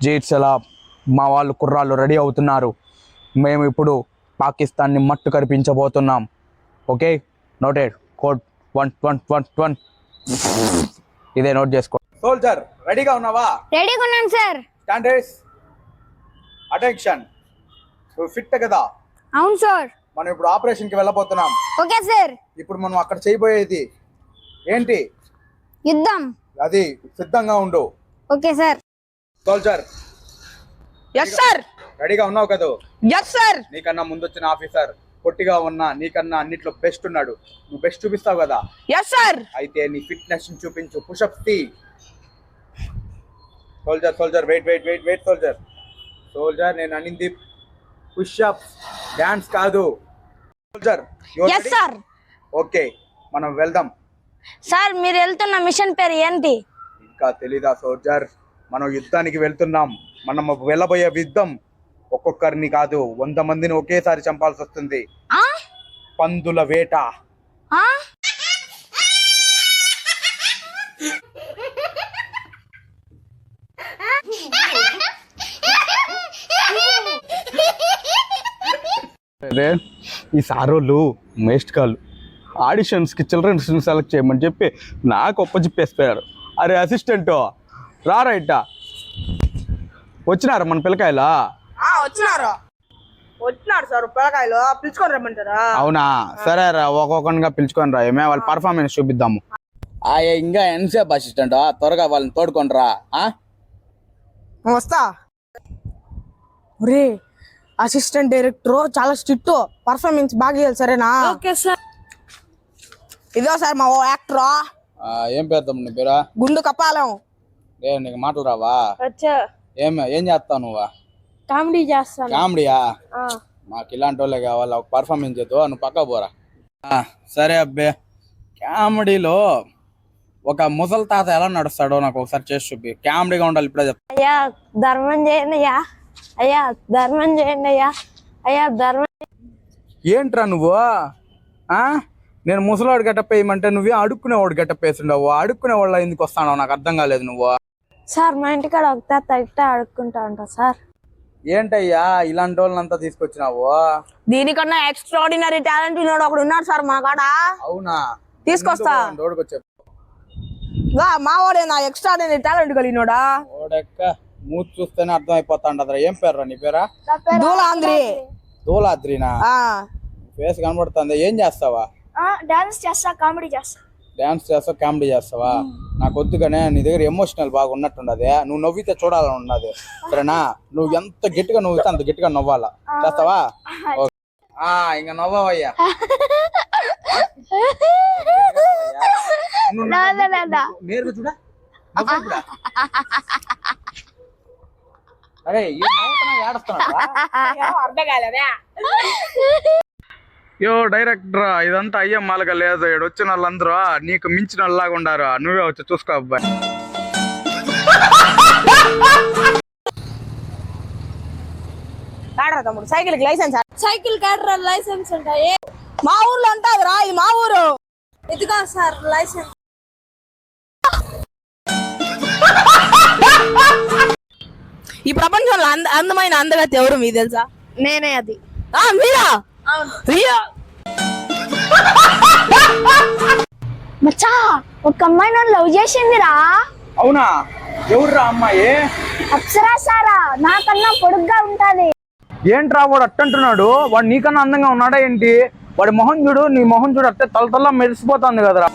జీట్స్ ఎలా మా వాళ్ళు కుర్రాళ్ళు రెడీ అవుతున్నారు. మేము ఇప్పుడు పాకిస్తాన్ని మట్టు కరిపించబోతున్నాం. Okay, noted. కోడ్ 1111. ఇదే నోట్ చేసుకో. సోల్జర్ రెడీగా ఉన్నావా? రెడీగా ఉన్నాను సార్. Standards attention. నువ్వు ఫిట్ కదా? అవును సార్. మనం ఇప్పుడు ఆపరేషన్కి వెళ్ళబోతున్నాం. Okay sir. ఇప్పుడు మనం అక్కడ చేయబోయేది ఏంటి? యుద్ధం. అది సిద్ధంగా ఉండు. Okay sir. Soldier. Yes sir. రెడీగా ఉన్నావు కదా? Yes sir. నీకన్నా ముందు వచ్చిన ఆఫీసర్ పొట్టిగా ఉన్నా నీకన్నా అన్నిట్లో బెస్ట్ ఉన్నాడు. నువ్వు బెస్ట్ చూపిస్తావు కదా? Yes sir. అయితే నీ ఫిట్నెస్ చూపించు. పుషప్స్ తీ. Soldier soldier wait wait wait wait soldier. Soldier నేను అనింది పుషప్స్, డాన్స్ కాదు. Soldier yes sir. ఓకే, మనం వెళ్దాం. సార్ మీరు వెళ్తున్న మిషన్ పేరు ఏంటి? ఇంకా తెలీదా సోల్జర్? మనం యుద్ధానికి వెళ్తున్నాం. మనం వెళ్ళబోయే యుద్ధం ఒక్కొక్కరిని కాదు 100 మందిని ఒకేసారి చంపాల్సి వస్తుంది. పందుల వేట. ఈ సారోళ్ళు మేస్ట్ కాళ్ళు ఆడిషన్స్కి చిల్డ్రన్స్ సెలెక్ట్ చేయమని చెప్పి నాకు ఒప్పచెప్పేసిపోయారు. అరే అసిస్టెంట్ రారా ఇట్ట. వచ్చినారా మన పిల్లకాయలా? వచ్చినారు సార్. పిల్లకాయలు పిలుచుకొని రమ్మంటారా? అవునా, సరే రా, ఒక్కొక్కరిగా పిలుచుకొని రా. ఏమే వాళ్ళ పర్ఫార్మెన్స్ చూపిద్దాము. ఇంకా ఎంతసేపు అసిస్టెంట్? త్వరగా వాళ్ళని తోడుకొని రా. వస్తా. ఒరే అసిస్టెంట్ డైరెక్టర్ చాలా స్ట్రిక్ట్, పర్ఫార్మెన్స్ బాగా చేయాలి. సరేనా? Okay sir. ఇదో సార్ మా యాక్టర్. ఏం పేరుతాం నీ పేరా? గుండు కప్పాలం. నీకు మాటలు రావా? ఏం చేస్తావు నువ్వు? కామెడీ చేస్తాను. కామెడీయా? మాకు ఇలాంటి వాళ్ళే కావాలి. ఒక పర్ఫార్మెన్స్ చేద్దావు, నువ్వు పక్క పోరా. సరే అబ్బే, కామెడీలో ఒక ముసలి తాత ఎలా నడుస్తాడో నాకు ఒకసారి చేసి చూపి. కామెడీగా ఉండాలి. ఇప్పుడే చెప్తా. అయ్యా ధర్మం చేయండి అయ్యా. అయ్యా ధర్మం చేయండి అయ్యా. అయ్యా ధర్మం. ఏంట్రా నువ్వు? నేను ముసలాడు గెటప్ వేయమంటే నువ్వే అడుక్కునేవాడు గెటప్ వేసిండవు. అడుక్కునేవాళ్ళ ఎందుకు వస్తానో నాకు అర్థం కాలేదు. నువ్వు సార్ మా ఇంటికాడ ఒక తట్ట అడుక్కుంటా ఉంటా సార్. ఏంటయ్యా ఇలాంటి వాళ్ళంతా తీసుకొచ్చినావు? దీనికన్నా ఎక్స్ట్రాడినరీ టాలెంట్ ఉన్నాడు ఒకడు ఉన్నాడు సార్ మా కాడ. అవునా? తీసుకొస్తా. మా వాడే నా ఎక్స్ట్రాడినరీ టాలెంట్ కలిగినోడా. మూతి చూస్తేనే అర్థం అయిపోతాండ. ఏం పేరు నీ పేరా? దూలాంద్రి. దూలాద్రినా? ఫేస్ కనబడుతుంది. ఏం చేస్తావా? డాన్స్ చేస్తా, కామెడీ చేస్తా. డాన్స్ చేస్తావు, కామెడీ చేస్తావా? నాకు వద్దుగానే నీ దగ్గర ఎమోషనల్ బాగా ఉన్నట్టున్నది. నువ్వు నవ్వితే చూడాలని ఉన్నది. సరేనా? నువ్వు ఎంత గట్టిగా నవ్వుతే అంత గట్టిగా నవ్వాలా. చేస్తావా? ఇంకా నవ్వయ్యా. నేరుగా చూడా. అరే యో డైరెక్టరా, ఇదంతా అయ్యే మాలగా లేదు. వచ్చిన వాళ్ళందరూ నీకు మించిన వాళ్ళలాగా ఉండారు. నువ్వే వచ్చి చూసుకో అబ్బాయి. తమ్ముడు సైకిల్ కి లైసెన్స్? సైకిల్ కాడరా లైసెన్స్ ఉంటాయి. మా ఊర్లో ఉంటుంది రా, ఇది మా ఊరు. ఇదిగో సార్ లైసెన్స్. ఈ ప్రపంచంలో అందమైన అందగతి ఎవరు మీకు తెలుసా? నేనే అది. మీరా? మచ్చా ఒక అమ్మాయి నన్ను లవ్ చేసిందిరా. అవునా? ఎవర్రా అమ్మాయి? అప్సరా సారా, నాకన్నా పొడుగ్గా ఉంటది. ఏంట్రా వాడు అట్టంటున్నాడు? వాడు నీకన్నా అందంగా ఉన్నాడా ఏంటి? వాడి మొహం చూడు, నీ మొహం చూడు, అట్టే తల మెరిసిపోతుంది కదరా.